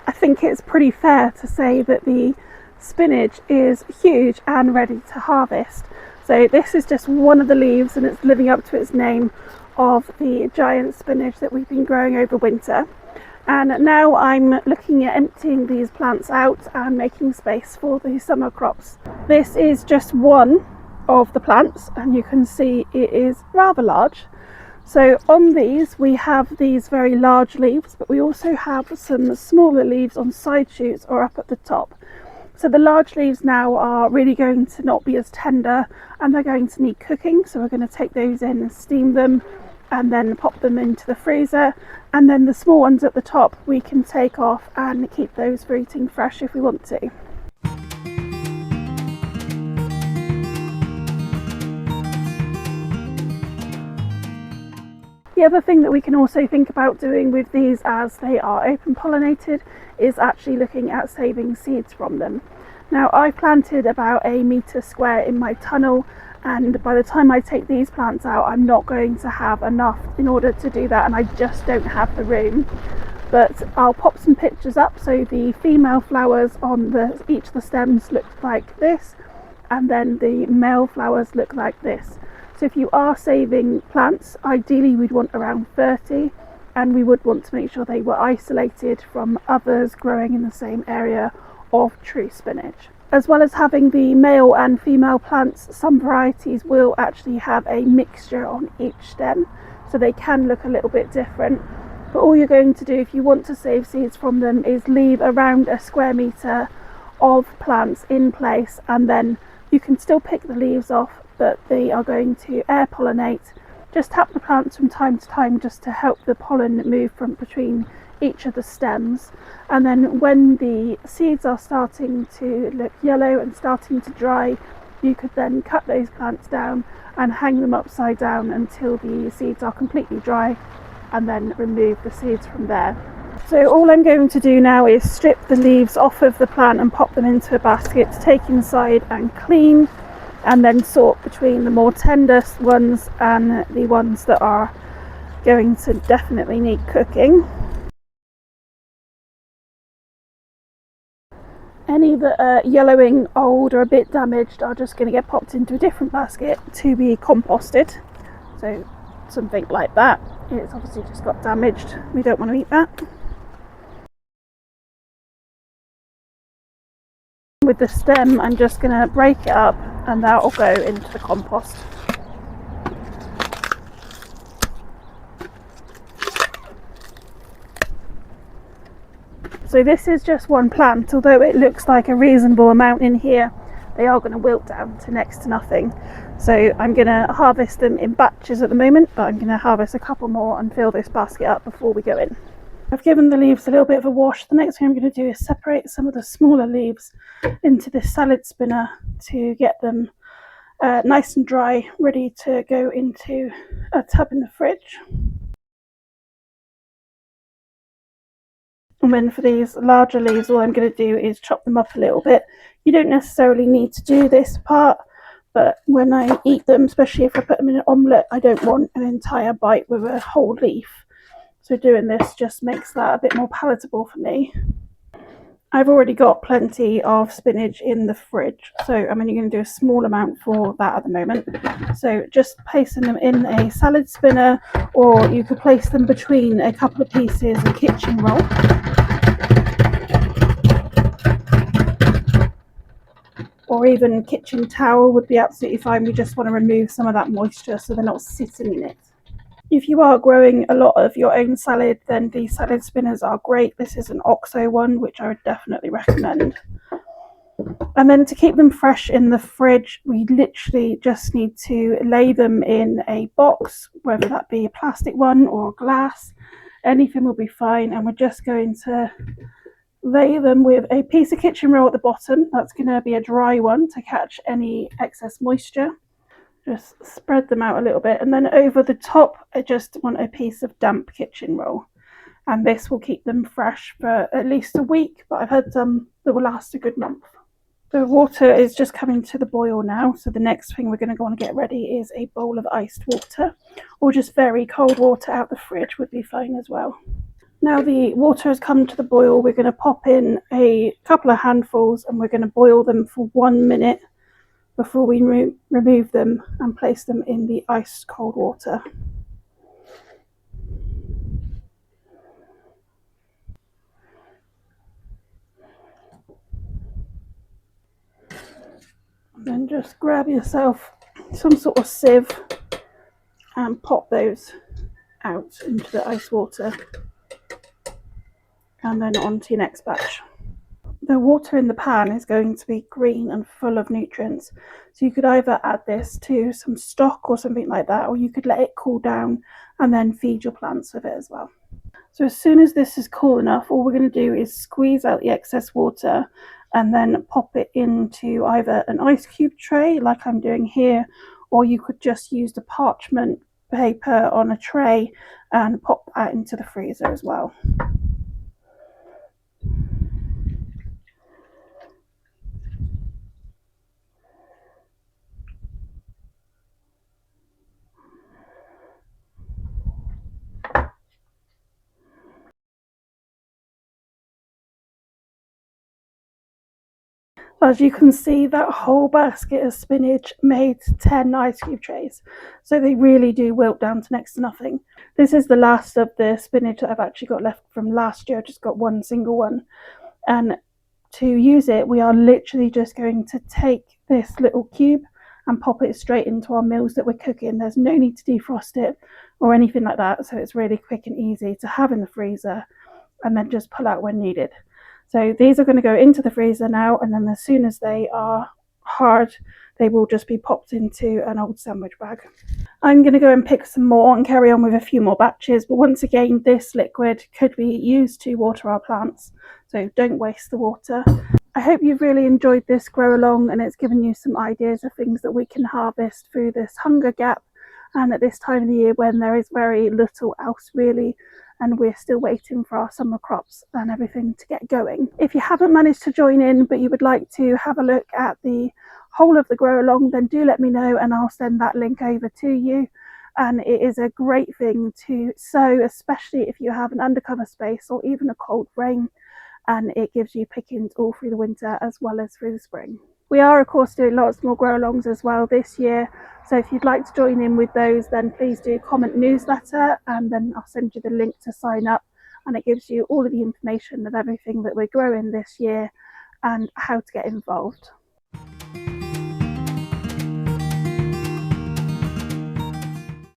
I think it's pretty fair to say that the spinach is huge and ready to harvest. So this is just one of the leaves, and it's living up to its name of the giant spinach that we've been growing over winter. And now I'm looking at emptying these plants out and making space for the summer crops. This is just one of the plants, and you can see it is rather large. So on these we have these very large leaves, but we also have some smaller leaves on side shoots or up at the top. So the large leaves now are really going to not be as tender, and they're going to need cooking, so we're going to take those in and steam them and then pop them into the freezer. And then the small ones at the top we can take off and keep those for eating fresh if we want to. The other thing that we can also think about doing with these, as they are open pollinated, is actually looking at saving seeds from them. Now, I've planted about a metre square in my tunnel, and by the time I take these plants out I'm not going to have enough in order to do that, and I just don't have the room. But I'll pop some pictures up. So the female flowers on each of the stems look like this, and then the male flowers look like this. So if you are saving plants, ideally we'd want around 30, and we would want to make sure they were isolated from others growing in the same area of true spinach. As well as having the male and female plants, some varieties will actually have a mixture on each stem, so they can look a little bit different. But all you're going to do if you want to save seeds from them is leave around a square metre of plants in place, and then you can still pick the leaves off, but they are going to air pollinate. Just tap the plants from time to time just to help the pollen move from between each of the stems. And then when the seeds are starting to look yellow and starting to dry, you could then cut those plants down and hang them upside down until the seeds are completely dry, and then remove the seeds from there. So all I'm going to do now is strip the leaves off of the plant and pop them into a basket to take inside and clean, and then sort between the more tender ones and the ones that are going to definitely need cooking. Any that are yellowing, old or a bit damaged are just going to get popped into a different basket to be composted. So something like that, it's obviously just got damaged, we don't want to eat that. With the stem I'm just going to break it up, and that will go into the compost. So this is just one plant. Although it looks like a reasonable amount in here, they are going to wilt down to next to nothing. So I'm going to harvest them in batches at the moment, but I'm going to harvest a couple more and fill this basket up before we go in. I've given the leaves a little bit of a wash. The next thing I'm going to do is separate some of the smaller leaves into this salad spinner to get them nice and dry, ready to go into a tub in the fridge. And then for these larger leaves, all I'm going to do is chop them up a little bit. You don't necessarily need to do this part, but when I eat them, especially if I put them in an omelette, I don't want an entire bite with a whole leaf. So doing this just makes that a bit more palatable for me. I've already got plenty of spinach in the fridge, so I'm only going to do a small amount for that at the moment. So just placing them in a salad spinner, or you could place them between a couple of pieces of kitchen roll. Or even kitchen towel would be absolutely fine. We just want to remove some of that moisture so they're not sitting in it. If you are growing a lot of your own salad, then the salad spinners are great. This is an OXO one, which I would definitely recommend. And then to keep them fresh in the fridge, we literally just need to lay them in a box, whether that be a plastic one or glass. Anything will be fine. And we're just going to lay them with a piece of kitchen roll at the bottom. That's going to be a dry one to catch any excess moisture. Just spread them out a little bit, and then over the top I just want a piece of damp kitchen roll, and this will keep them fresh for at least a week, but I've had some that will last a good month. The water is just coming to the boil now, so the next thing we're going to go and get ready is a bowl of iced water, or just very cold water out the fridge would be fine as well. Now the water has come to the boil, we're going to pop in a couple of handfuls and we're going to boil them for 1 minute before we remove them and place them in the ice cold water. And then just grab yourself some sort of sieve and pop those out into the ice water and then on to your next batch. The water in the pan is going to be green and full of nutrients, so you could either add this to some stock or something like that, or you could let it cool down and then feed your plants with it as well. So as soon as this is cool enough, all we're going to do is squeeze out the excess water and then pop it into either an ice cube tray like I'm doing here, or you could just use the parchment paper on a tray and pop that into the freezer as well. As you can see, that whole basket of spinach made 10 ice cube trays, so they really do wilt down to next to nothing. This is the last of the spinach that I've actually got left from last year. I just got one single one, and to use it we are literally just going to take this little cube and pop it straight into our meals that we're cooking. There's no need to defrost it or anything like that, so it's really quick and easy to have in the freezer and then just pull out when needed. So these are going to go into the freezer now, and then as soon as they are hard, they will just be popped into an old sandwich bag. I'm going to go and pick some more and carry on with a few more batches, but once again, this liquid could be used to water our plants, so don't waste the water. I hope you've really enjoyed this grow along and it's given you some ideas of things that we can harvest through this hunger gap and at this time of the year when there is very little else really, and we're still waiting for our summer crops and everything to get going. If you haven't managed to join in but you would like to have a look at the whole of the grow along, then do let me know and I'll send that link over to you. And it is a great thing to sow, especially if you have an undercover space or even a cold rain, and it gives you pickings all through the winter as well as through the spring. We are of course doing lots more grow alongs as well this year, so if you'd like to join in with those, then please do comment newsletter and then I'll send you the link to sign up, and it gives you all of the information of everything that we're growing this year and how to get involved.